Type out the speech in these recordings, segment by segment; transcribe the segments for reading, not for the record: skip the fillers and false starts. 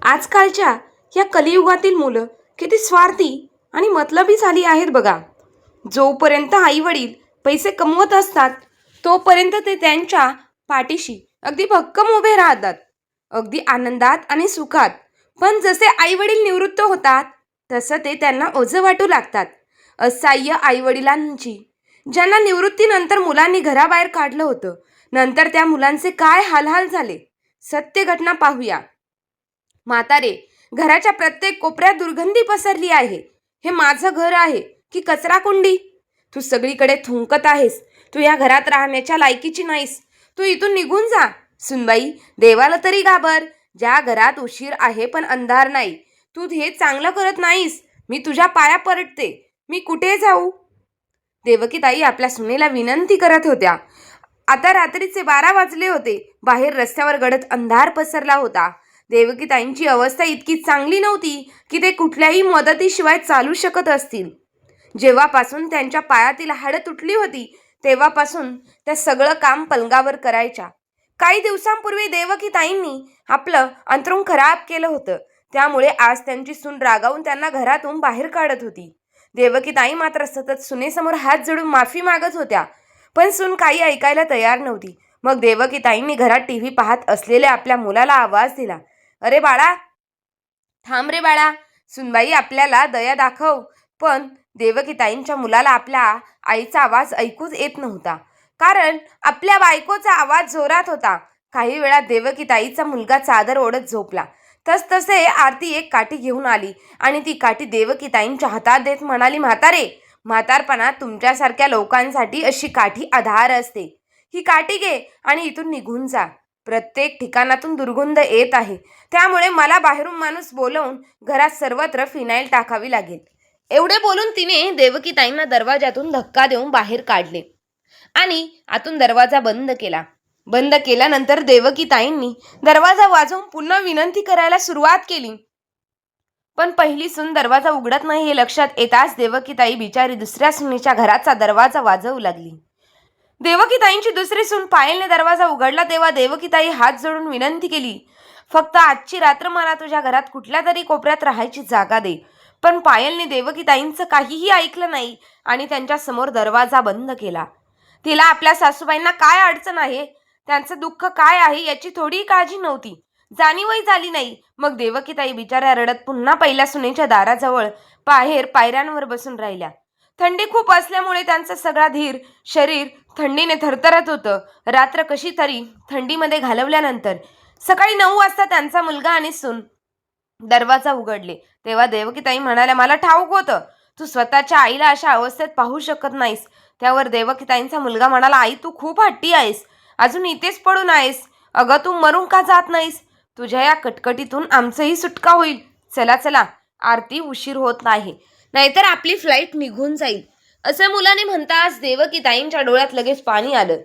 आजकालच्या या कलियुगातील मुलं किती स्वार्थी आणि मतलबी झाली आहेत बघा. जोपर्यंत आईवडील पैसे कमवत असतात तोपर्यंत ते त्यांच्या पाठीशी अगदी भक्कम उभे राहतात, अगदी आनंदात आणि सुखात. पण जसे आईवडील निवृत्त होतात तसं ते त्यांना ओझं वाटू लागतात. असहाय्य आईवडिलांची ज्यांना निवृत्तीनंतर मुलांनी घराबाहेर काढलं होतं, नंतर त्या मुलांचे काय हालहाल झाले, सत्य घटना पाहूया. म्हातारे, घराच्या प्रत्येक कोपऱ्यात दुर्गंधी पसरली आहे. हे माझं घर आहे की कचरा कुंडी? तू सगळीकडे थुंकत आहेस. तू या घरात राहण्याच्या लायकीची नाहीस. तू इथून निघून जा. सुनबाई, देवाला तरी घाबर. ज्या घरात उशीर आहे पण अंधार नाही, तू हे चांगलं करत नाहीस. मी तुझ्या पाया पडते. मी कुठे जाऊ? देवकीताई आपल्या सुनेला विनंती करत होत्या. आता रात्रीचे 12 वाजले होते. बाहेर रस्त्यावर गडद अंधार पसरला होता. देवकीताईंची अवस्था इतकी चांगली नव्हती की ते कुठल्याही मदतीशिवाय चालू शकत असतील. जेव्हापासून त्यांच्या पायातील हाडं तुटली होती तेव्हापासून त्या सगळं काम पलंगावर करायच्या. काही दिवसांपूर्वी देवकीताईंनी आपलं अंथरूण खराब केलं होतं, त्यामुळे आज त्यांची सून रागावून त्यांना घरातून बाहेर काढत होती. देवकीताई मात्र सतत सुनेसमोर हात जोडून माफी मागत होत्या, पण सून काही ऐकायला तयार नव्हती. मग देवकीताईंनी घरात टीव्ही पाहत असलेल्या आपल्या मुलाला आवाज दिला. अरे बाळा, थांब रे बाळा, सुनबाई आपल्याला दया दाखव. पण देवकीताईंच्या मुलाला आपल्या आईचा आवाज ऐकूच येत नव्हता, कारण आपल्या बायकोचा आवाज जोरात होता. काही वेळात देवकीताईचा मुलगा चादर ओढत झोपला. तसतसे आरती एक काठी घेऊन आली आणि ती काठी देवकीताईंच्या हातात देत म्हणाली, म्हातारे, म्हातारपणात तुमच्यासारख्या लोकांसाठी अशी काठी आधार असते. ही काठी घे आणि इथून निघून जा. प्रत्येक ठिकाणातून दुर्गंध येत आहे, त्यामुळे मला बाहेरून माणूस बोलवून घरात सर्वत्र फिनाईल टाकावी लागेल. एवढे बोलून तिने देवकीताईंना दरवाजातून धक्का देऊन बाहेर काढले आणि आतून दरवाजा बंद केला. बंद केल्यानंतर देवकीताईंनी दरवाजा वाजवून पुन्हा विनंती करायला सुरुवात केली. पण पहिली सून दरवाजा उघडत नाही हे लक्षात येताच देवकीताई बिचारी दुसऱ्या सुनेच्या घराचा दरवाजा वाजवू लागली. देवकीताईंची दुसरी सून पायलने दरवाजा उघडला तेव्हा देवकीताई हात जोडून विनंती केली, फक्त आजची रात्र मला तुझ्या घरात कुठल्या तरी कोपऱ्यात राहायची जागा दे. पण पायलने देवकीताईंचं काहीही ऐकलं नाही आणि त्यांच्या समोर दरवाजा बंद केला. तिला आपल्या सासूबाईंना काय अडचण आहे, त्यांचं दुःख काय आहे याची थोडी काळजी नव्हती, जाणीवही झाली नाही. मग देवकीताई बिचाऱ्या रडत पुन्हा पहिल्या सुनेच्या दाराजवळ बाहेर पायऱ्यांवर बसून राहिल्या. थंडी खूप असल्यामुळे त्यांचा सगळा धीर शरीर थंडीने थरथरत होतं. रात्र कशी तरी थंडीमध्ये घालवल्यानंतर सकाळी 9 वाजता त्यांचा मुलगा आणि सून दरवाजा उघडले तेव्हा देवकीताई म्हणाल्या, मला ठाऊक होतं तू स्वतःच्या आईला अशा अवस्थेत पाहू शकत नाहीस. त्यावर देवकीताईंचा मुलगा म्हणाला, आई तू खूप हट्टी आहेस, अजून इथेच पडून आहेस. अगं तू मरून का जात नाहीस? तुझ्या या कटकटीतून आमचंही सुटका होईल. चला चला, आरती उशीर होत नाही, नाहीतर आपली फ्लाईट निघून जाईल, असं मुलाने म्हणताच देवकीताईंच्या डोळ्यात लगेच पाणी आलं.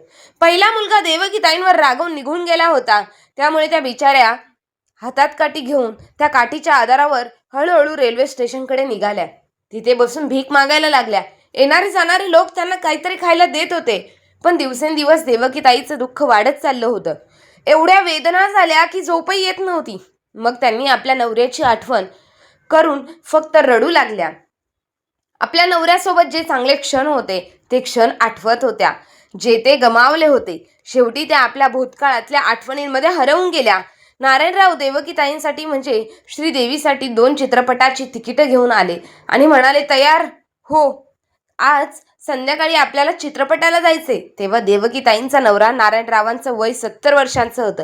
पहिला मुलगा देवकीताईंवर रागवून निघून गेला होता, त्यामुळे त्या बिचाऱ्या हातात काठी घेऊन त्या काठीच्या आधारावर हळूहळू रेल्वे स्टेशनकडे निघाल्या. तिथे बसून भीक मागायला लागल्या. येणारे जाणारे लोक त्यांना काहीतरी खायला देत होते, पण दिवसेंदिवस देवकीताईचं दुःख वाढत चाललं होतं. एवढ्या वेदना झाल्या की झोपही येत नव्हती. मग त्यांनी आपल्या नवऱ्याची आठवण करून फक्त रडू लागल्या. आपल्या नवऱ्यासोबत जे चांगले क्षण होते ते क्षण आठवत होत्या, जे ते गमावले होते. शेवटी त्या आपल्या भूतकाळातल्या आठवणींमध्ये हरवून गेल्या. नारायणराव देवकीताईंसाठी म्हणजे श्रीदेवीसाठी 2 चित्रपटाची तिकीटं घेऊन आले आणि म्हणाले, तयार हो, आज संध्याकाळी आपल्याला चित्रपटाला जायचे. तेव्हा देवकीताईंचा नवरा नारायणरावांचं वय 70 वर्षांचं होतं.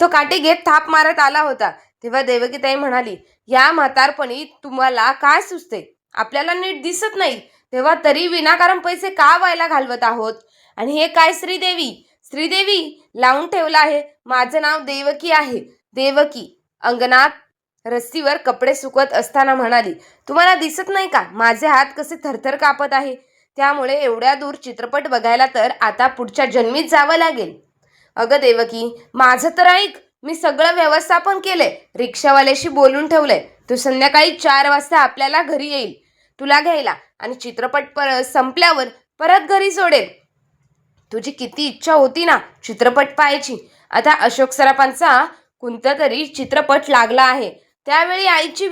तो काठी घेत थाप मारत आला होता. तेव्हा देवकीताई म्हणाली, या म्हातारपणी तुम्हाला काय सुचते? आपल्याला नीट दिसत नाही, तेव्हा तरी विनाकारण पैसे का व्हायला घालवत आहोत? आणि हे काय श्रीदेवी श्रीदेवी लावून ठेवलं आहे? माझं नाव देवकी आहे. देवकी अंगणात रस्सीवर कपडे सुकवत असताना म्हणाली, तुम्हाला दिसत नाही का माझे हात कसे थरथर कापत आहे? त्यामुळे एवढ्या दूर चित्रपट बघायला तर आता पुढच्या जन्मीत जावं लागेल. अगं देवकी, माझं तर ऐक, मी सगळं व्यवस्थापन केलंय, रिक्षावाल्याशी बोलून ठेवलंय. तो संध्याकाळी 4 वाजता आपल्याला घरी येईल तुला घ्यायला आणि चित्रपट संपल्यावर परत घरी सोडेल. तुझी किती इच्छा होती ना चित्रपट पाहायची. आता अशोक सराफांचा कोणता तरी चित्रपट लागला आहे, त्यावेळी आईची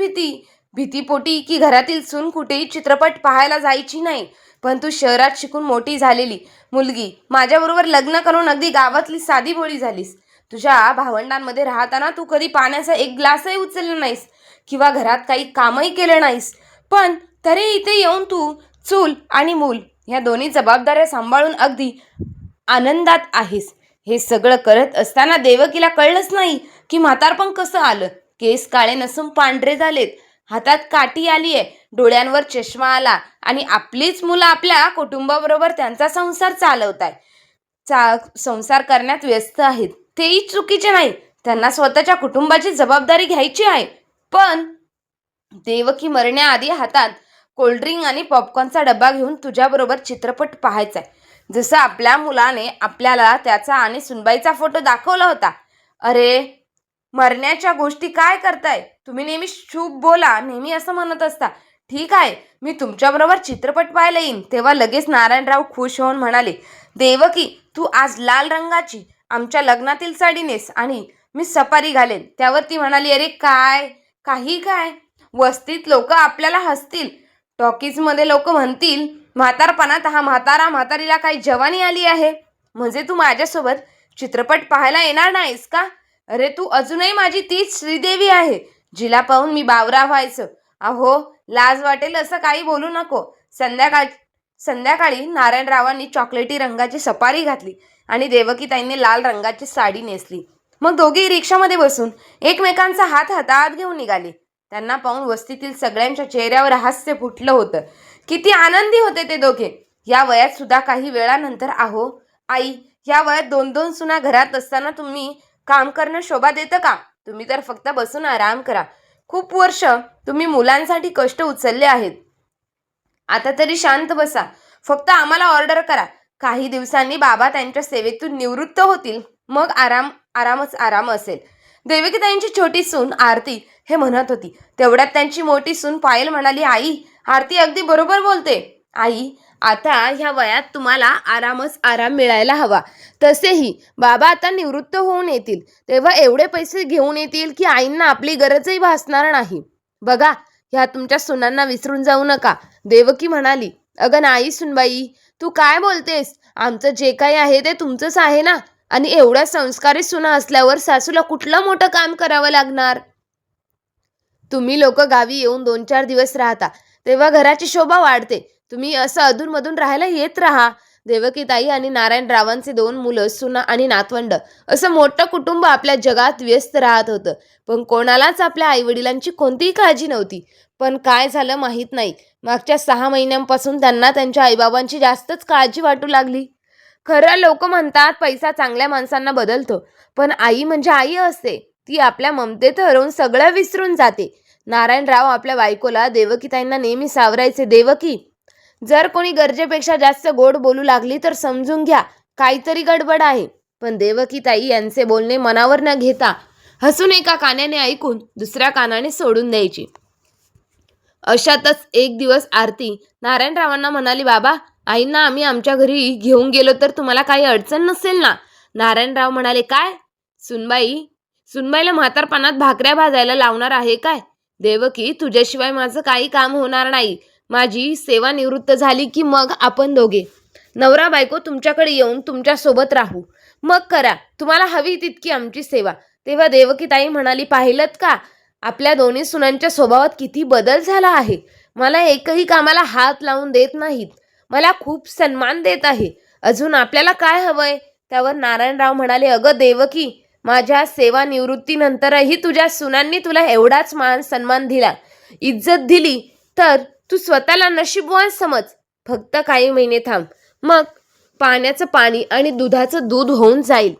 भीतीपोटी की घरातील सून कुठेही चित्रपट पाहायला जायची नाही. पण तू शहरात शिकून मोठी झालेली मुलगी माझ्याबरोबर लग्न करून अगदी गावातली साधी भोळी झालीस. तुझ्या भावंडांमध्ये राहताना तू कधी पाण्याचा एक ग्लासही उचलला नाहीस किंवा घरात काही कामही केलं नाहीस. पण तरी इथे येऊन तू चूल आणि मूल ह्या दोन्ही जबाबदाऱ्या सांभाळून अगदी आनंदात आहेस. हे सगळं करत असताना देवकीला कळलंच नाही की म्हातारपण कसं आलं. केस काळे नसून पांढरे झालेत, हातात काठी आलीये, डोळ्यांवर चष्मा आला आणि आपलीच मुलं आपल्या कुटुंबाबरोबर त्यांचा संसार संसार करण्यात व्यस्त आहेत. तेही चुकीचे नाही, त्यांना स्वतःच्या कुटुंबाची जबाबदारी घ्यायची आहे. पण देवकी मरण्याआधी हातात कोल्ड्रिंक आणि पॉपकॉर्नचा डब्बा घेऊन तुझ्याबरोबर चित्रपट पाहायचा आहे. जसं आपल्या मुलाने आपल्याला त्याचा आणि सुनबाईचा फोटो दाखवला होता. अरे, मरण्याच्या गोष्टी काय करताय तुम्ही? नेहमी शुभ बोला, नेहमी असं म्हणत असता. ठीक आहे, मी तुमच्याबरोबर चित्रपट पाहायला येईन. तेव्हा लगेच नारायणराव खुश होऊन म्हणाले, देवकी तू आज लाल रंगाची आमच्या लग्नातील साडी नेस आणि मी सफारी घालेन. त्यावर ती म्हणाली, अरे काय काय, वस्तीत लोक आपल्याला हसतील, टॉकीजमध्ये लोक म्हणतील म्हातारपणात हा म्हातारीला काही जवानी आली आहे. म्हणजे तू माझ्यासोबत चित्रपट पाहायला येणार नाहीस का? अरे तू अजूनही माझी तीच श्रीदेवी आहे जिला पाहून मी बावरा व्हायचं. अहो, लाज वाटेल असं काही बोलू नको. संध्याकाळी नारायणरावांनी चॉकलेटी रंगाची सफारी घातली आणि देवकीताईंनी लाल रंगाची साडी नेसली. मग दोघेही रिक्षामध्ये बसून एकमेकांचा हात हातात घेऊन निघाले. त्यांना पाहून वस्तीतील सगळ्यांच्या चेहऱ्यावर हास्य फुटलं होतं. किती आनंदी होते ते दोघे. या वयात सुद्धा काही वेळानंतर, अहो आई, या वयात 2-2 सुना घरात असताना तुम्ही काम करणं शोभा देतं का? तुम्ही तर फक्त बसून आराम करा. खूप वर्ष तुम्ही मुलांसाठी कष्ट उचलले आहेत. आता तरी शांत बसा. फक्त आम्हाला ऑर्डर करा. काही दिवसांनी बाबा त्यांच्या सेवेतून निवृत्त होतील. मग आराम असेल. देवकीताईंची छोटी सून आरती हे म्हणत होती. तेवढ्यात त्यांची मोठी सून पायल म्हणाली, आई, आरती अगदी बरोबर बोलते. आई, आता ह्या वयात तुम्हाला आराम मिळायला हवा. तसेही बाबा आता निवृत्त होऊन येतील तेव्हा एवढे पैसे घेऊन येतील की आईंना आपली गरजही भासणार नाही. बघा, ह्या तुमच्या सुनांना विसरून जाऊ नका. देवकी म्हणाली, अगं नाही सुनबाई, तू काय बोलतेस? आमचं जे काही आहे ते तुमचंच आहे ना. आणि एवढ्या संस्कारी सुना असल्यावर सासूला कुठलं मोठं काम करावं लागणार? तुम्ही लोक गावी येऊन 2-4 दिवस राहता तेव्हा घराची शोभा वाढते. तुम्ही असं अधूनमधून राहायला येत राहा. देवकीताई आणि नारायणरावांचे 2 मुलं, सुना आणि नातवंड असं मोठं कुटुंब आपल्या जगात व्यस्त राहत होतं. पण कोणालाच आपल्या आईवडिलांची कोणतीही काळजी नव्हती. पण काय झालं माहीत नाही, मागच्या 6 महिन्यांपासून त्यांना त्यांच्या आईबाबांची जास्तच काळजी वाटू लागली. खरं लोक म्हणतात पैसा चांगल्या माणसांना बदलतो, पण आई म्हणजे आई असते. ती आपल्या ममतेत हरवून सगळं विसरून जाते. नारायणराव आपल्या बायकोला देवकीताईंना नेहमी सावरायचे, देवकी, जर कोणी गरजेपेक्षा जास्त गोड बोलू लागली तर समजून घ्या, काहीतरी गडबड आहे. पण देवकीताई यांचे बोलणे मनावर न घेता हसून एका कानाने ऐकून दुसऱ्या कानाने सोडून द्यायची. अशातच एक दिवस आरती नारायणरावांना म्हणाली, बाबा, आईंना आम्ही आमच्या घरी घेऊन गेलो तर तुम्हाला काही अडचण नसेल ना? नारायणराव म्हणाले, काय सुनबाईला म्हातारपणात भाकऱ्या भाजायला लावणार आहे काय? देवकी, तुझ्याशिवाय माझं काही काम होणार नाही. माझी सेवा निवृत्त झाली की मग आपण दोघे नवरा बायको तुमच्याकडे येऊन तुमच्या सोबत राहू. मग करा तुम्हाला हवी तितकी आमची सेवा. तेव्हा देवकीताई म्हणाली, पाहिलत का, आपल्या दोन्ही सुनांच्या स्वभावात किती बदल झाला आहे. मला एकही कामाला हात लावून देत नाहीत. मला खूप सन्मान देत आहे. अजून आपल्याला काय हवंय? त्यावर नारायणराव म्हणाले, अगं देवकी, माझ्या सेवानिवृत्तीनंतरही तुझ्या सुनांनी तुला एवढाच मान सन्मान दिला, इज्जत दिली, तर तू स्वतःला नशीबवान समज. फक्त काही महिने थांब, मग पाण्याचं पाणी आणि दुधाचं दूध होऊन जाईल.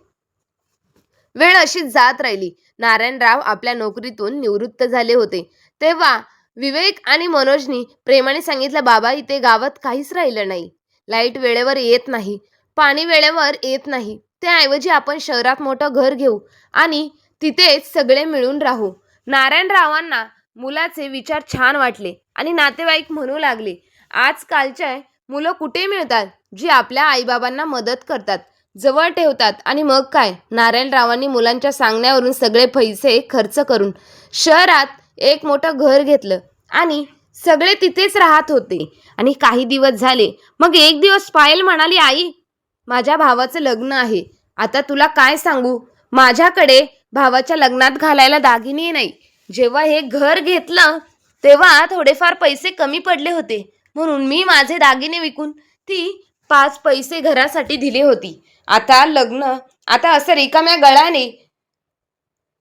वेळ अशीच जात राहिली. नारायणराव आपल्या नोकरीतून निवृत्त झाले होते. तेव्हा विवेक आणि मनोजनी प्रेमाने सांगितलं, बाबा, इथे गावात काहीच राहिलं नाही. लाईट वेळेवर येत नाही, पाणी वेळेवर येत नाही. त्याऐवजी आपण शहरात मोठं घर घेऊ आणि तिथेच सगळे मिळून राहू. नारायणरावांना मुलाचे विचार छान वाटले आणि नातेवाईक म्हणू लागले, आजकालचे मुलं कुठे मिळतात जी आपल्या आईबाबांना मदत करतात, जवळ ठेवतात. आणि मग काय, नारायणरावांनी मुलांच्या सांगण्यावरून सगळे पैसे खर्च करून शहरात एक मोठं घर घेतलं आणि सगळे तिथेच राहत होते. आणि काही दिवस झाले. मग एक दिवस पायल म्हणाली, आई, माझ्या भावाचं लग्न आहे. आता तुला काय सांगू, माझ्याकडे भावाच्या लग्नात घालायला दागिने नाही. जेव्हा हे घर घेतलं तेव्हा थोडेफार पैसे कमी पडले होते, म्हणून मी माझे दागिने विकून ती 5 पैसे घरासाठी दिली होती. आता असं रिकाम्या गळ्याने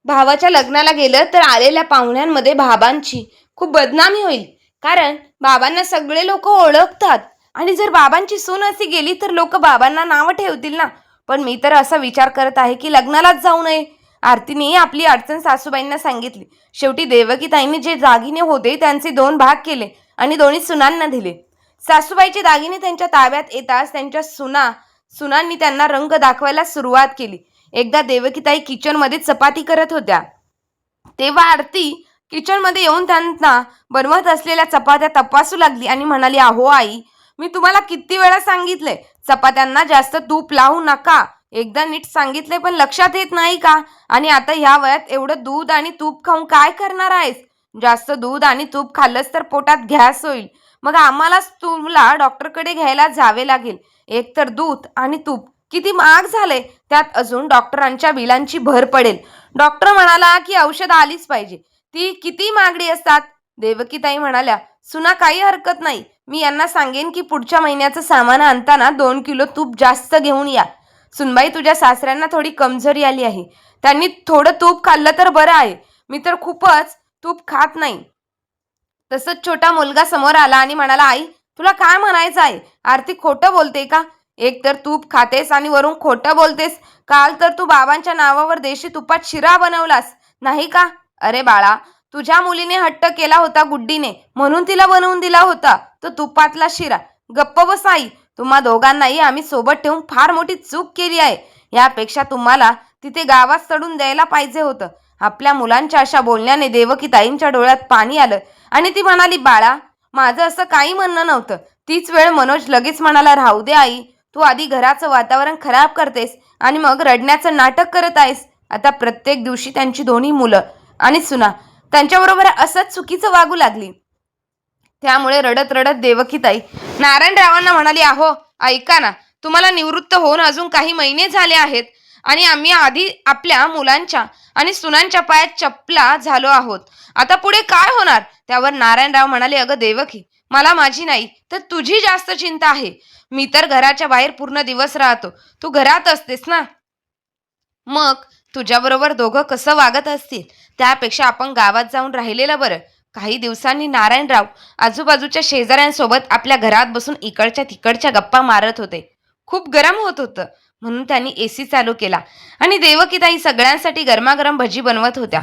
भावाच्या लग्नाला गेलं तर आलेल्या पाहुण्यांमध्ये बाबांची खूप बदनामी होईल. कारण बाबांना सगळे लोक ओळखतात आणि जर बाबांची सून अशी गेली तर लोक बाबांना नावं ठेवतील ना. पण मी तर असा विचार करत आहे की लग्नालाच जाऊ नये. आरतीने आपली अडचण सासूबाईंना सांगितली. शेवटी देवकीताईंनी जे दागिने होते त्यांचे 2 भाग केले आणि दोन्ही सुनांना दिले. सासूबाईचे दागिने त्यांच्या ताब्यात येताच त्यांच्या सुनांनी त्यांना रंग दाखवायला सुरुवात केली. एकदा देवकीताई किचनमध्ये चपाती करत होत्या तेव्हा आरती किचनमध्ये येऊन त्यांना बनवत असलेल्या चपात्या तपासू लागली आणि म्हणाली, अहो आई, मी तुम्हाला किती वेळा सांगितलंय चपात्यांना जास्त तूप लावू नका. एकदा नीट सांगितले पण लक्षात येत नाही का? आणि आता ह्या वयात एवढं दूध आणि तूप खाऊन काय करणार आहेस? जास्त दूध आणि तूप खाल्लंस तर पोटात गॅस होईल. मग आम्हालाच तुला डॉक्टरकडे घ्यायला जावे लागेल. एकतर दूध आणि तूप किती महाग झाले, त्यात अजून डॉक्टरांच्या बिलांची भर पडेल. डॉक्टर म्हणाला की औषध आलीच पाहिजे. ती किती महागडी असतात. देवकीताई म्हणाल्या, सुना, काही हरकत नाही. मी यांना सांगेन की पुढच्या महिन्याचं सामान आणताना 2 किलो तूप जास्त घेऊन या. सुनबाई, तुझ्या सासऱ्यांना थोडी कमजोरी आली आहे. त्यांनी थोडं तूप खाल्लं तर बरं आहे. मी तर खूपच तूप खात नाही. तसंच छोटा मुलगा समोर आला आणि म्हणाला, आई, तुला काय म्हणायचं आहे? आरती खोटं बोलते का? एक तर तूप खातेस आणि वरून खोटं बोलतेस. काल तर तू बाबांच्या नावावर देशी तुपात शिरा बनवलास, नाही का? अरे बाळा, तुझ्या मुलीने हट्ट केला होता गुड्डीने, म्हणून तिला बनवून दिला होता तो तुपातला शिरा. गप्प बस आई. तुम्हा दोघांनाही आम्ही सोबत ठेवून फार मोठी चूक केली आहे. यापेक्षा तुम्हाला तिथे गावात चढून द्यायला पाहिजे होतं. आपल्या मुलांच्या अशा बोलण्याने देवकीताईंच्या डोळ्यात पाणी आलं आणि ती म्हणाली, बाळा, माझं असं काही म्हणणं नव्हतं. तीच वेळ मनोज लगेच म्हणाला, राहू दे आई, तू आधी घराचं वातावरण खराब करतेस आणि मग रडण्याचं नाटक करत आहेस. आता प्रत्येक दिवशी त्यांची दोन्ही मुलं आणि सुना त्यांच्याबरोबर असंच चुकीचं वागू लागली. त्यामुळे रडत रडत देवकीताई नारायणरावांना म्हणाली, अहो ऐका ना, तुम्हाला निवृत्त होऊन अजून काही महिने झाले आहेत आणि आम्ही आधी आपल्या मुलांच्या आणि सुनांच्या पायात चपला झालो आहोत. आता पुढे काय होणार? त्यावर नारायणराव म्हणाले, अगं देवकी, मला माझी नाही तर तुझी जास्त चिंता आहे. मी तर घराच्या बाहेर पूर्ण दिवस राहतो, तू घरात असतेस ना. मग तुझ्याबरोबर दोघं कसं वागत असतील? त्यापेक्षा आपण गावात जाऊन राहिलेलं बरं. काही दिवसांनी नारायणराव आजूबाजूच्या शेजाऱ्यांसोबत आपल्या घरात बसून इकडच्या तिकडच्या गप्पा मारत होते. खूप गरम होत होतं म्हणून त्यांनी एसी चालू केला आणि देवकीताई सगळ्यांसाठी गरमागरम भजी बनवत होत्या.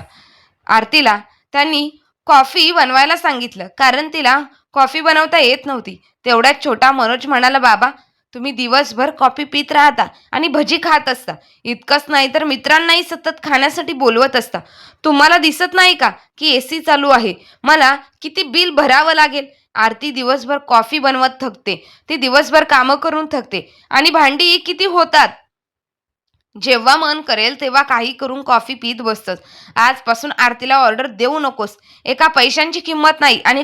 आरतीला त्यांनी कॉफी बनवायला सांगितलं कारण तिला कॉफी बनवता येत नव्हती. तेवढ्यात छोटा मनोज म्हणाला, बाबा, तुम्ही दिवसभर कॉफी पित राहता आणि भजी खात असता. इतकंच नाही तर मित्रांनाही सतत खाण्यासाठी बोलवत असता. तुम्हाला दिसत नाही का की एसी चालू आहे? मला किती बिल भरावं लागेल? आरती दिवसभर कॉफी बनवत थकते, ती दिवसभर कामं करून थकते आणि भांडी किती होतात. जेव्हा मन करेल तेव्हा काही करून कॉफी पीत बसतंच. आजपासून आरतीला ऑर्डर देऊ नकोस. एका पैशांची किंमत नाही आणि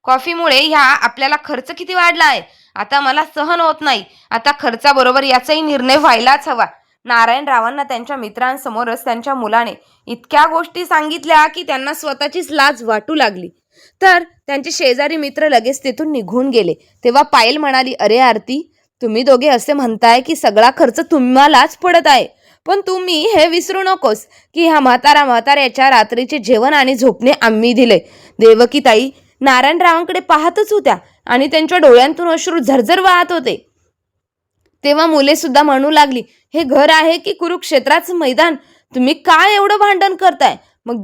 कॉफीमुळे ह्या आपल्याला खर्च किती वाढला आहे. आता मला सहन होत नाही. आता खर्चाबरोबर याचाही निर्णय व्हायलाच हवा. नारायणरावांना त्यांच्या मित्रांसमोरच त्यांच्या मुलाने इतक्या गोष्टी सांगितल्या की त्यांना स्वतःचीच लाज वाटू लागली. तर त्यांचे शेजारी मित्र लगेच तिथून निघून गेले. तेव्हा पायल म्हणाली, अरे आरती, तुम्ही दोघे असे म्हणताय की सगळा खर्च तुम्हालाच पडत आहे, पण तुम्ही हे विसरू नकोस की ह्या म्हाताऱ्याच्या रात्रीचे जेवण आणि झोपणे आम्ही दिले. देवकीताई नारायणरावांकडे पाहतच होत्या आणि त्यांच्या डोळ्यांतून अश्रू झरझर वाहत होते. तेव्हा मुले सुद्धा म्हणू लागली, हे घर आहे की कुरुक्षेत्राचं मैदान? तुम्ही काय एवढं भांडण करताय? मग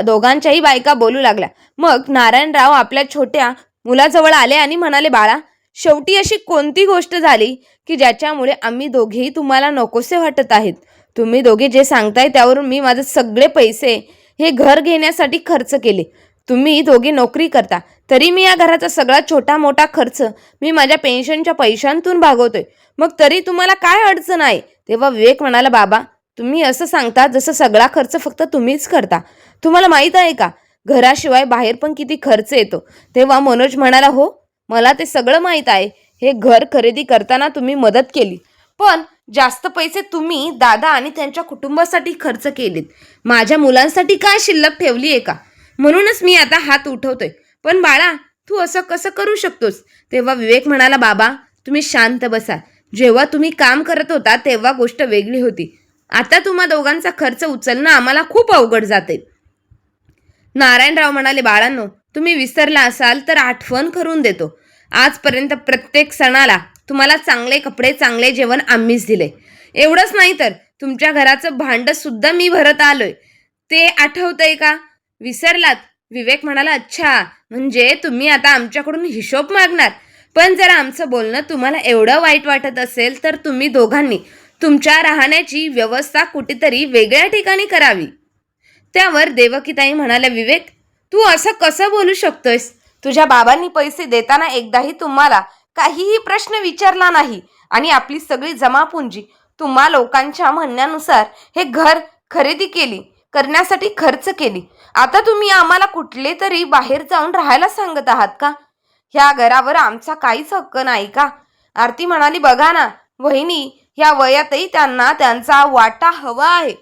दोघांच्याही बायका बोलू लागल्या. मग नारायणराव आपल्या छोट्या मुलाजवळ आले आणि म्हणाले, बाळा, शेवटी अशी कोणती गोष्ट झाली की ज्याच्यामुळे आम्ही दोघेही तुम्हाला नकोसे वाटत आहेत? तुम्ही दोघे जे सांगताय त्यावरून मी माझे सगळे पैसे हे घर घेण्यासाठी खर्च केले. तुम्ही दोघे नोकरी करता तरी मी या घराचा सगळा छोटा मोठा खर्च मी माझ्या पेन्शनच्या पैशांतून भागवतोय. मग तरी तुम्हाला काय अडचण आहे? तेव्हा विवेक म्हणाला, बाबा, तुम्ही असं सांगता जसं सगळा खर्च फक्त तुम्हीच करता. तुम्हाला माहीत आहे का, घराशिवाय बाहेर पण किती खर्च येतो? तेव्हा मनोज म्हणाला, हो, मला ते सगळं माहीत आहे. हे घर खरेदी करताना तुम्ही मदत केली, पण जास्त पैसे तुम्ही दादा आणि त्यांच्या कुटुंबासाठी खर्च केलेत. माझ्या मुलांसाठी काय शिल्लक ठेवली आहे का? म्हणूनच मी आता हात उठवतोय. पण बाळा, तू असं कसं करू शकतोस? तेव्हा विवेक म्हणाला, बाबा, तुम्ही शांत बसा. जेव्हा तुम्ही काम करत होता तेव्हा गोष्ट वेगळी होती. आता तुम्हा दोघांचा खर्च उचलणं आम्हाला खूप अवघड जाते. नारायणराव म्हणाले, बाळांनो, तुम्ही विसरला असाल तर आठवण करून देतो. आजपर्यंत प्रत्येक सणाला तुम्हाला चांगले कपडे, चांगले जेवण आम्हीच दिले. एवढंच नाही तर तुमच्या घराचं भांडं सुद्धा मी भरत आलोय. ते आठवतंय का? विसरलात? विवेक म्हणाला, अच्छा, म्हणजे तुम्ही आता आमच्याकडून हिशोब मागणार. पण जर आमचं बोलणं तुम्हाला एवढं वाईट वाटत असेल तर तुम्ही दोघांनी तुमच्या राहण्याची व्यवस्था कुठेतरी वेगळ्या ठिकाणी करावी. त्यावर देवकीताई म्हणाल्या, विवेक, तू असं कसं बोलू शकतोयस? तुझ्या बाबांनी पैसे देताना एकदाही तुम्हाला काहीही प्रश्न विचारला नाही आणि आपली सगळी जमापुंजी तुम्हा लोकांच्या म्हणण्यानुसार हे घर खरेदी करण्यासाठी खर्च केली. आता तुम्ही आम्हाला कुठले तरी बाहेर जाऊन राहायला सांगत आहात का? ह्या घरावर आमचा काहीच हक्क नाही का? आरती म्हणाली, बघा ना वहिनी, ह्या वयातही त्यांना त्यांचा वाटा हवा आहे.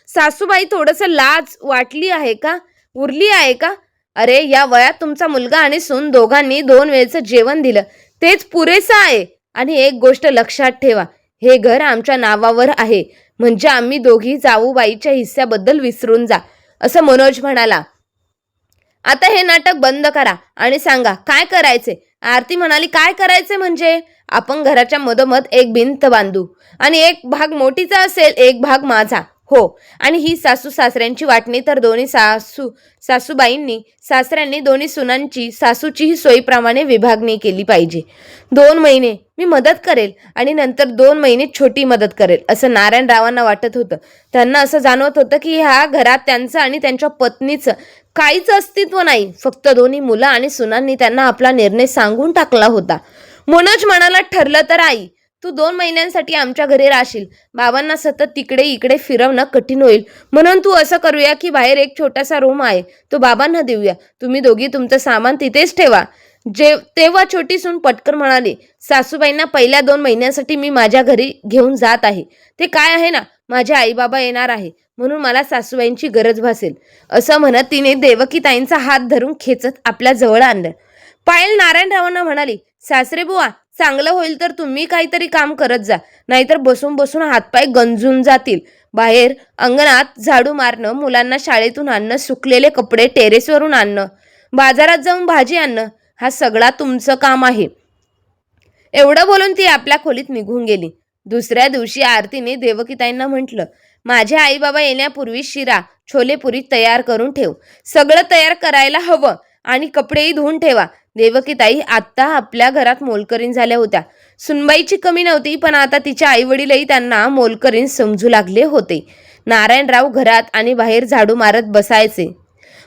सासूबाई, थोडंसं लाज वाटली आहे का? उरली आहे का? अरे, या वयात तुमचा मुलगा आणि सून दोघांनी 2 वेळचं जेवण दिलं, तेच पुरेसं आहे. आणि एक गोष्ट लक्षात ठेवा, हे घर आमच्या नावावर आहे, म्हणजे आम्ही दोघी जाऊबाईच्या हिस्स्याबद्दल विसरून जा, असं मनोज म्हणाला. आता हे नाटक बंद करा आणि सांगा काय करायचे? आरती म्हणाली, काय करायचे म्हणजे? आपण घराच्या मधोमध एक भिंत बांधू आणि एक भाग मोठीचा असेल, एक भाग माझा. हो, आणि ही सासू सासऱ्यांची वाटणी तर दोन्ही सासूबाईंनी सासऱ्यांनी दोन्ही सुनांची सासूचीही सोयीप्रमाणे विभागणी केली पाहिजे. 2 महिने मी मदत करेल आणि नंतर 2 महिने छोटी मदत करेल, असं नारायणरावांना वाटत होतं. त्यांना असं जाणवत होतं की ह्या घरात त्यांचं आणि त्यांच्या पत्नीचं काहीच अस्तित्व नाही. फक्त दोन्ही मुलं आणि सुनांनी त्यांना आपला निर्णय सांगून टाकला होता. मनोज म्हणाला, ठरलं तर आई, तू 2 महिन्यांसाठी आमच्या घरी राहशील. बाबांना सतत तिकडे इकडे फिरवणं कठीण होईल, म्हणून तू असं करूया की बाहेर एक छोटासा रूम आहे, तो बाबांना देऊया. तुम्ही दोघी तुमचं सामान तिथेच ठेवा. तेव्हा छोटी सून पटकन म्हणाली, सासूबाईंना पहिल्या 2 महिन्यांसाठी मी माझ्या घरी घेऊन जात आहे. ते काय आहे ना, माझे आई बाबा येणार आहे, म्हणून मला सासूबाईंची गरज भासेल, असं म्हणत तिने देवकीताईंचा हात धरून खेचत आपल्या जवळ आणलं. पायल नारायणरावांना म्हणाली, सासरे बुवा, चांगलं होईल तर तुम्ही काहीतरी काम करत जा, नाहीतर बसून बसून हातपाय गंजून जातील. बाहेर अंगणात झाडू मारणं, मुलांना शाळेतून आणणं, सुकलेले कपडे टेरेसवरून आणणं, बाजारात जाऊन भाजी आणणं, हा सगळा तुमचं काम आहे. एवढं बोलून ती आपल्या खोलीत निघून गेली. दुसऱ्या दिवशी आरतीने देवकीताईंना म्हटलं, माझे आई बाबा येण्यापूर्वी शिरा छोलेपुरी तयार करून ठेव. सगळं तयार करायला हवं आणि कपडेही धुवून ठेवा. देवकीताई आत्ता आपल्या घरात मोलकरीण झाल्या होत्या. सुनबाईची कमी नव्हती, पण आता तिच्या आईवडीलही त्यांना मोलकरीण समजू लागले होते. नारायणराव घरात आणि बाहेर झाडू मारत बसायचे.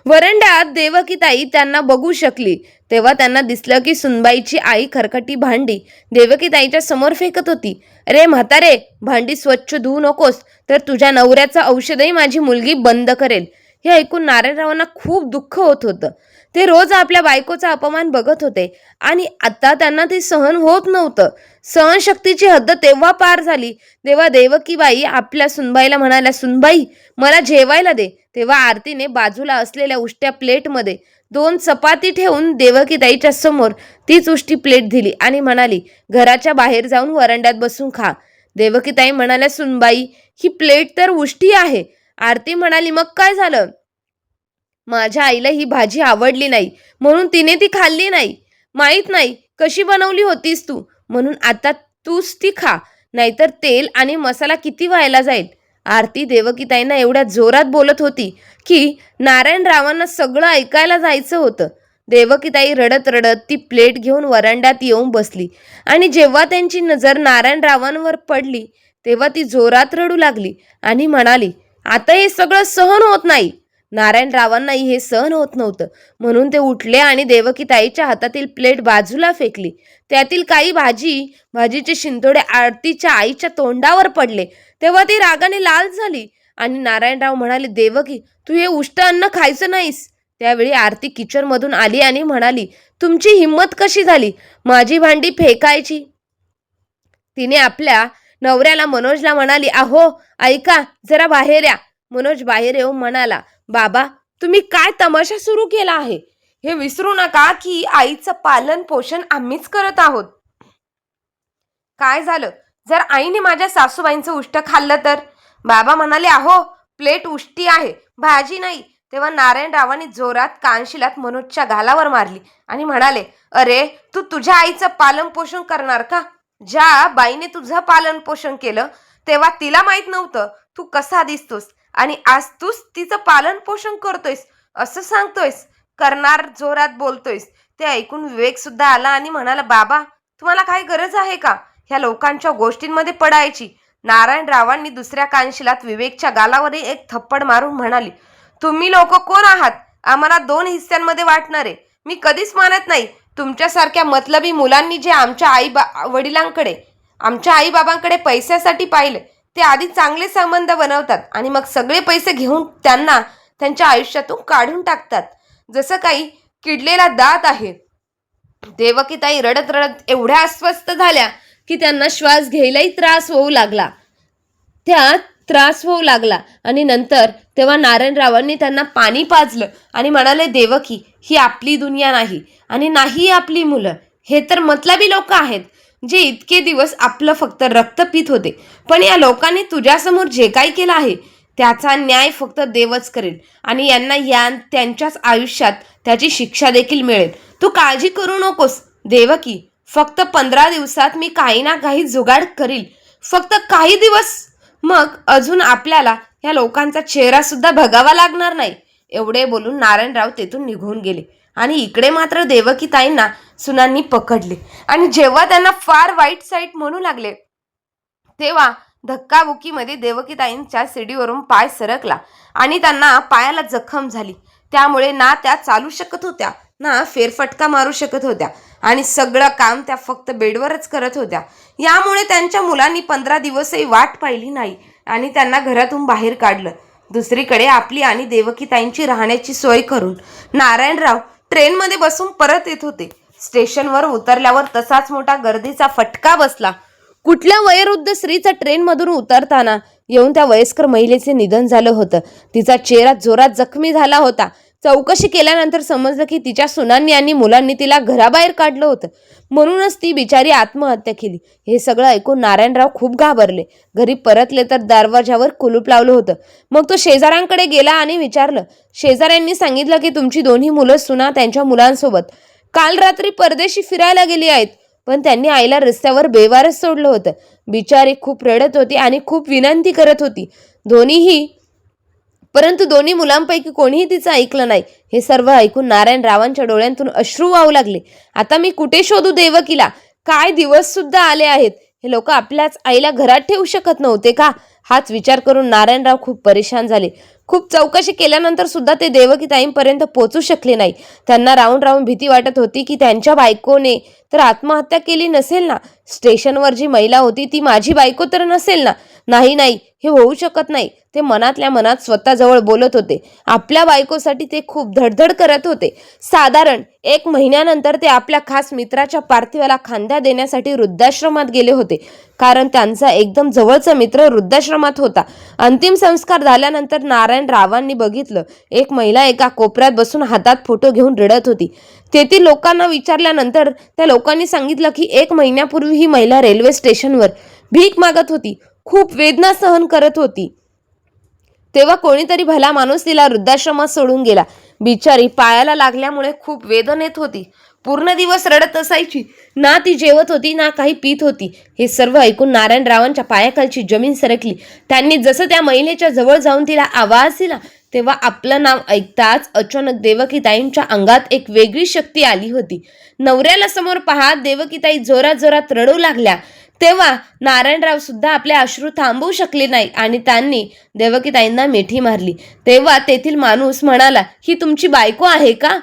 वरंड्यात देवकीताई त्यांना बघू शकली तेव्हा त्यांना दिसलं की सुनबाईची आई खरकटी भांडी देवकीताईच्या समोर फेकत होती. अरे म्हातारे, भांडी स्वच्छ धुवू नकोस तर तुझ्या नवऱ्याचं औषधही माझी मुलगी बंद करेल. हे ऐकून नारायणरावांना खूप दुःख होत होतं. ते रोज आपल्या बायकोचा अपमान बघत होते आणि आता त्यांना ते सहन होत नव्हतं. सहनशक्तीची हद्द तेव्हा पार झाली तेव्हा देवकीबाई आपल्या सुनबाईला म्हणाल्या, सुनबाई, मला जेवायला दे. तेव्हा आरतीने बाजूला असलेल्या उष्ट्या प्लेटमध्ये 2 चपाती ठेवून देवकीताईच्या समोर तीच उष्टी प्लेट दिली आणि म्हणाली, घराच्या बाहेर जाऊन वरंड्यात बसून खा. देवकीताई म्हणाल्या, सुनबाई, ही प्लेट तर उष्टी आहे. आरती म्हणाली, मग काय झालं? माझ्या आईला ही भाजी आवडली नाही म्हणून तिने ती खाल्ली नाही. माहीत नाही कशी बनवली होतीस तू, म्हणून आता तूच ती खा, नाहीतर तेल आणि मसाला किती व्हायला जाईल. आरती देवकीताईंना एवढ्या जोरात बोलत होती की नारायणरावांना सगळं ऐकायला जायचं होतं. देवकीताई रडत रडत ती प्लेट घेऊन वरांड्यात येऊन बसली आणि जेव्हा त्यांची नजर नारायणरावांवर पडली तेव्हा ती जोरात रडू लागली आणि म्हणाली, आता हे सगळं सहन होत नाही. नारायणरावांनाही हे सहन होत नव्हतं, म्हणून ते उठले आणि देवकीताईच्या हातातील प्लेट बाजूला फेकली. त्यातील काही भाजीचे शिंतोडे आरतीच्या आईच्या तोंडावर पडले. तेव्हा ती रागाने लाल झाली आणि नारायणराव म्हणाले, देवकी तू हे उष्ट अन्न खायचं नाहीस. त्यावेळी आरती किचनमधून आली आणि म्हणाली, तुमची हिंमत कशी झाली माझी भांडी फेकायची. तिने आपल्या नवऱ्याला मनोजला म्हणाली, अहो ऐका जरा बाहेर या. मनोज बाहेर येऊन म्हणाला, बाबा तुम्ही काय तमाशा सुरू केला आहे. हे विसरू नका की आईचं पालन पोषण आम्हीच करत आहोत. काय झालं जर आईने माझ्या सासूबाईंचं उष्ट खाल्लं तर. बाबा म्हणाले, अहो प्लेट उष्टी आहे भाजी नाही. तेव्हा नारायणरावांनी जोरात कानशिलात मनोजच्या गालावर मारली आणि म्हणाले, अरे तू तुझ्या आईचं पालन पोषण करणार का. ज्या बाईने तुझं पालन पोषण केलं तेव्हा तिला माहित नव्हतं तू कसा दिसतोस आणि आज तूच तिचं पालन पोषण करतोयस असं सांगतोयस. करणार जोरात बोलतोयस. ते ऐकून विवेक सुद्धा आला आणि म्हणाला, बाबा तुम्हाला काही गरज आहे का ह्या लोकांच्या गोष्टींमध्ये पडायची. नारायणरावांनी दुसऱ्या कानशिलात विवेकच्या गालावर एक थप्पड मारून म्हणाली, तुम्ही लोक कोण आहात आम्हाला 2 हिस्स्यांमध्ये वाटणारे. मी कधीच मानत नाही तुमच्यासारख्या मतलबी मुलांनी जे आमच्या वडिलांकडे आमच्या आईबाबांकडे पैशासाठी पाहिले ते आधी चांगले संबंध बनवतात आणि मग सगळे पैसे घेऊन त्यांना त्यांच्या आयुष्यातून काढून टाकतात जसं काही किडलेला दात आहे. देवकीताई रडत रडत एवढ्या अस्वस्थ झाल्या की त्यांना श्वास घ्यायलाही त्रास होऊ लागला आणि नंतर तेव्हा नारायणरावांनी त्यांना पाणी पाजलं आणि म्हणाले, देवकी ही आपली दुनिया नाही आणि नाही आपली मुलं. हे तर मतलबी लोक आहेत जे इतके दिवस आपलं फक्त रक्त पित होते. पण या लोकांनी तुझ्यासमोर जे काही केलं आहे त्याचा न्याय फक्त देवच करेल आणि यांना त्यांच्याच आयुष्यात त्याची शिक्षा देखील मिळेल. तू काळजी करू नकोस देवकी. फक्त 15 दिवसात मी काही ना काही जुगाड करील. फक्त काही दिवस, मग अजून आपल्याला या लोकांचा चेहरा सुद्धा बघावा लागणार नाही. एवढे बोलून नारायणराव तेथून निघून गेले आणि इकडे मात्र देवकीताईंना सुनांनी पकडले आणि जेव्हा त्यांना फार वाईट साईट म्हणू लागले तेव्हा धक्काबुक्कीमध्ये देवकीताईंच्या शिडीवरून पाय सरकला आणि त्यांना पायाला जखम झाली. त्यामुळे ना त्या चालू शकत होत्या ना फेरफटका मारू शकत होत्या आणि सगळं काम त्या फक्त बेडवरच करत होत्या. यामुळे त्यांच्या मुलांनी 15 दिवसही वाट पाहिली नाही आणि त्यांना घरातून बाहेर काढलं. दुसरीकडे आपली आणि देवकीताईंची राहण्याची सोय करून नारायणराव ट्रेनमध्ये बसून परत येत होते. स्टेशनवर उतरल्यावर तसाच मोठा गर्दीचा फटका बसला. कुठल्या वयोवृद्ध स्त्रीचा ट्रेनमधून उतरताना येऊन त्या वयस्कर महिलेचे निधन झालं होतं. तिचा चेहरा जोरात जखमी झाला होता. चौकशी केल्यानंतर समजलं की तिच्या सुनांनी आणि मुलांनी तिला घराबाहेर काढलं होतं. म्हणूनच ती बिचारी आत्महत्या केली. हे सगळं ऐकून नारायणराव खूप घाबरले. घरी परतले तर दरवाजावर कुलूप लावलं होतं. मग तो शेजाऱ्यांकडे गेला आणि विचारलं. शेजाऱ्यांनी सांगितलं की तुमची दोन्ही मुलं सुना त्यांच्या मुलांसोबत काल रात्री परदेशी फिरायला गेली आहेत. पण त्यांनी आईला रस्त्यावर बेवारस सोडलं होतं. बिचारी खूप रडत होती आणि खूप विनंती करत होती. परंतु दोन्ही मुलांपैकी कोणीही तिचं ऐकलं नाही. हे सर्व ऐकून नारायणरावांच्या डोळ्यांतून अश्रू वाहू लागले. आता मी कुठे शोधू देवकीला. काय दिवस सुद्धा आले आहेत. हे लोक आपल्याच आईला घरात ठेवू शकत नव्हते का. हाच विचार करून नारायणराव खूप परेशान झाले. खूप चौकशी केल्यानंतर सुद्धा ते देवकीताईंपर्यंत पोहोचू शकले नाही. त्यांना राहून राहून भीती वाटत होती की त्यांच्या बायकोने तर आत्महत्या केली नसेल ना. स्टेशनवर जी महिला होती ती माझी बायको तर नसेल ना. नाही हे होऊ शकत नाही. ते मनातल्या मनात स्वतःजवळ बोलत होते. आपल्या बायकोसाठी ते खूप धडधड करत होते. साधारण 1 महिन्यानंतर ते आपल्या खास मित्राच्या पार्थिवाला खांद्या देण्यासाठी वृद्धाश्रमात गेले होते. कारण त्यांचा एकदम जवळचा मित्र वृद्धाश्रमात होता. अंतिम संस्कार झाल्यानंतर नारायणरावांनी बघितलं एक महिला एका कोपऱ्यात बसून हातात फोटो घेऊन रडत होती. तेथील लोकांना विचारल्यानंतर त्या लोकांनी सांगितलं की 1 महिन्यापूर्वी ही महिला रेल्वे स्टेशनवर भीक मागत होती. खूप वेदना सहन करत होती. तेव्हा कोणीतरी भला माणूस तिला वृद्धाश्रमात सोडून गेला. बिचारी पायाला लागल्यामुळे खूप वेदनेत होती. पूर्ण दिवस रडत असायची. ना ती जेवत होती ना काही पीत होती. हे सर्व ऐकून नारायणरावांच्या पायाखालची जमीन सरकली. त्यांनी जसं त्या महिलेच्या जवळ जाऊन तिला आवाज दिला तेव्हा आपलं नाव ऐकताच अचानक देवकीताईंच्या अंगात एक वेगळी शक्ती आली होती. नवऱ्याला समोर पाहत देवकीताई जोरात जोरात रडू लागल्या. तेव्हा नारायणराव सुद्धा आपले अश्रू थांबवू शकले नाही आणि त्यांनी देवकीताईंना मिठी मारली. तेव्हा तेथील माणूस म्हणाला, ही तुमची बायको आहे का.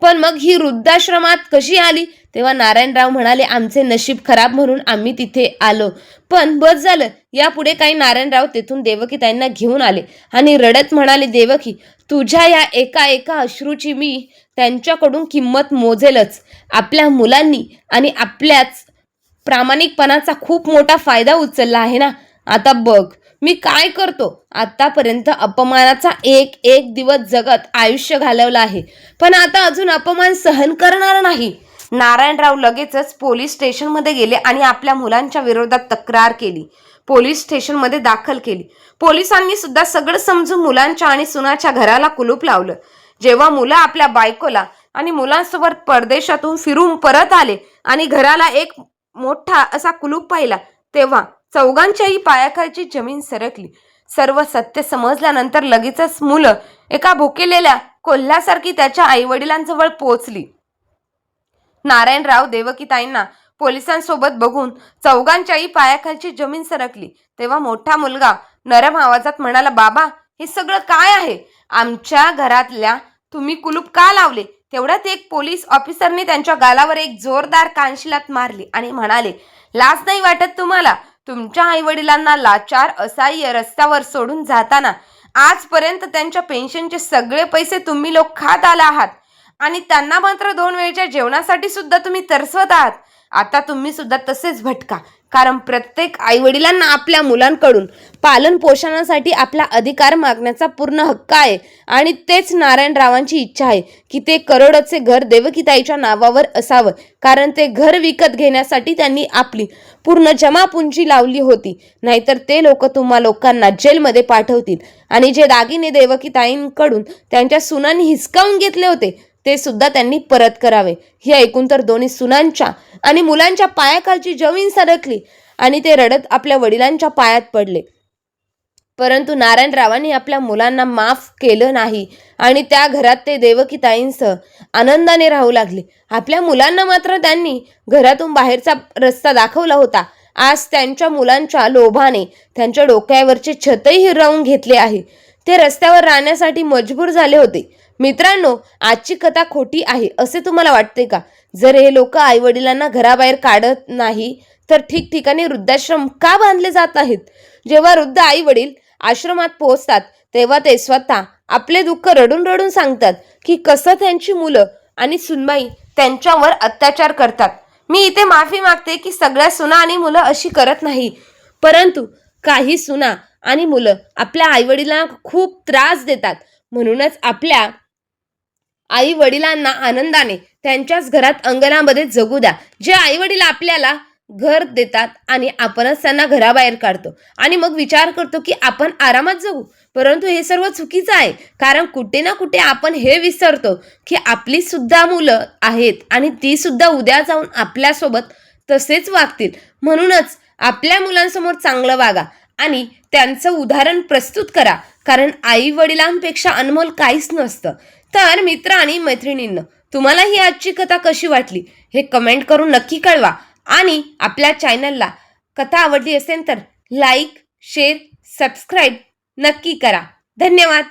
पण मग ही वृद्धाश्रमात कशी आली. तेव्हा नारायणराव म्हणाले, आमचे नशीब खराब म्हणून आम्ही तिथे आलो, पण बस झालं. यापुढे काही नारायणराव तेथून देवकीताईंना घेऊन आले आणि रडत म्हणाले, देवकी, तुझ्या या एका अश्रूची मी त्यांच्याकडून किंमत मोजेलच. आपल्या मुलांनी आणि आपल्याच प्रामाणिकपणाचा खूप मोठा फायदा उचलला आहे ना. आता बघ मी काय करतो. आतापर्यंत अपमानाचा एक दिवस जगत आयुष्य घालवलं आहे, पण आता अजून अपमान सहन करणार नाही. नारायणराव लगेचच पोलीस स्टेशनमध्ये गेले आणि आपल्या मुलांच्या विरोधात तक्रार केली. पोलीस स्टेशनमध्ये दाखल केली. पोलिसांनी सुद्धा सगळं समजून मुलांच्या आणि सुनाच्या घराला कुलूप लावलं. जेव्हा मुलं आपल्या बायकोला आणि मुलांसोबत परदेशातून फिरून परत आले आणि घराला एक मोठा असा कुलूप पाहिला, तेव्हा चौघांच्याही पायाखालची जमीन सरकली. सर्व सत्य समजल्यानंतर लगेचच मुलं एका भुकेलेल्या कोल्ह्यासारखी त्याच्या आईवडिलांजवळ पोहोचली. नारायणराव देवकीताईंना पोलिसांसोबत बघून चौघांच्याही पायाखालची जमीन सरकली. तेव्हा मोठा मुलगा नरम आवाजात म्हणाला, बाबा, हे सगळं काय आहे? आमच्या घरातल्या तुम्ही कुलूप का लावले? तेवढ्यात एक पोलीस ऑफिसरने त्यांच्या गालावर एक जोरदार कानशिलात मारली आणि म्हणाले, लाज नाही वाटत तुम्हाला? तुमच्या आईवडिलांना लाचार असहाय्य रस्त्यावर सोडून जाताना आजपर्यंत त्यांच्या पेन्शनचे सगळे पैसे तुम्ही लोक खात आला आहात आणि त्यांना मात्र 2 वेळच्या जेवणासाठी सुद्धा तुम्ही तरसवत आहात. आता तुम्ही सुद्धा तसेच भटका, कारण प्रत्येक आईवडिलांना आपल्या मुलांकडून पालन पोषणासाठी आपला अधिकार मागण्याचा पूर्ण हक्क आहे. आणि तेच नारायणरावांची इच्छा आहे की ते करोडचे घर देवकीताईच्या नावावर असावं, कारण ते घर विकत घेण्यासाठी त्यांनी आपली पूर्ण जमापुंजी लावली होती. नाहीतर ते लोक तुम्हा लोकांना जेलमध्ये पाठवतील आणि जे दागिने देवकीताईंकडून त्यांच्या सुनांनी हिसकावून घेतले होते ते सुद्धा त्यांनी परत करावे. हे ऐकून तर दोन्ही सुनांच्या आणि मुलांच्या पायाखालची जमीन सरकली आणि ते रडत आपल्या वडिलांच्या पायात पडले. परंतु नारायणरावांनी आपल्या मुलांना माफ केलं नाही आणि त्या घरात ते देवकीताईंसह आनंदाने राहू लागले. आपल्या मुलांना मात्र त्यांनी घरातून बाहेरचा रस्ता दाखवला होता. आज त्यांच्या मुलांच्या लोभाने त्यांच्या डोक्यावरचे छतही हिरावून घेतले आहे. ते रस्त्यावर राहण्यासाठी मजबूर झाले होते. मित्रांनो, आजची कथा खोटी आहे असे तुम्हाला वाटते का? जर हे लोक आईवडिलांना घराबाहेर काढत नाही तर ठिकठिकाणी वृद्धाश्रम का बांधले जात आहेत? जेव्हा वृद्ध आई वडील आश्रमात पोहोचतात तेव्हा ते स्वतः आपले दुःख रडून रडून सांगतात की कसं त्यांची मुलं आणि सुनबाई त्यांच्यावर अत्याचार करतात. मी इथे माफी मागते की सगळ्या सुना आणि मुलं अशी करत नाही, परंतु काही सुना आणि मुलं आपल्या आईवडिलांना खूप त्रास देतात. म्हणूनच आपल्या आई वडिलांना आनंदाने त्यांच्याच घरात अंगणामध्ये जगू द्या. जे आई वडील आपल्याला घर देतात आणि आपणच त्यांना घराबाहेर काढतो आणि मग विचार करतो की आपण आरामात जगू, परंतु हे सर्व चुकीचं आहे. कारण कुठे ना कुठे आपण हे विसरतो की आपली सुद्धा मुलं आहेत आणि ती सुद्धा उद्या जाऊन आपल्यासोबत तसेच वागतील. म्हणूनच आपल्या मुलांसमोर चांगलं वागा आणि त्यांचं उदाहरण प्रस्तुत करा, कारण आई वडिलांपेक्षा अनमोल काहीच नसतं. तर मित्र आणि मैत्रिणींनो, तुम्हाला ही आजची कथा कशी वाटली हे कमेंट करून नक्की कळवा आणि आपल्या चॅनलला कथा आवडली असेल तर लाईक, शेअर, सबस्क्राईब नक्की करा. धन्यवाद.